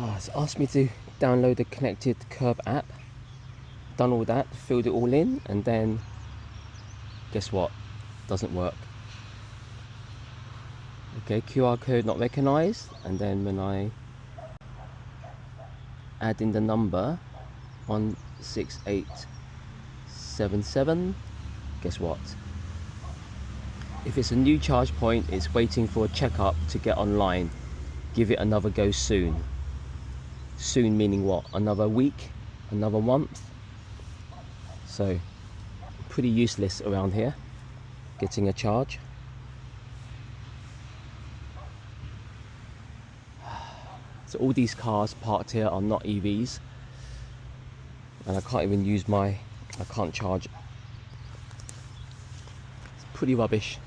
It's asked me to download the connected curb app. Done all that, filled it all in, and then guess what? Doesn't work. Okay, QR code not recognized, and then when I add in the number 16877, guess what? If it's a new charge point, it's waiting for a checkup to get online. Give it another go soon. Soon meaning what? Another week? Another month? So, pretty useless around here, getting a charge. So all these cars parked here are not EVs, and I can't even use I can't charge. It's pretty rubbish.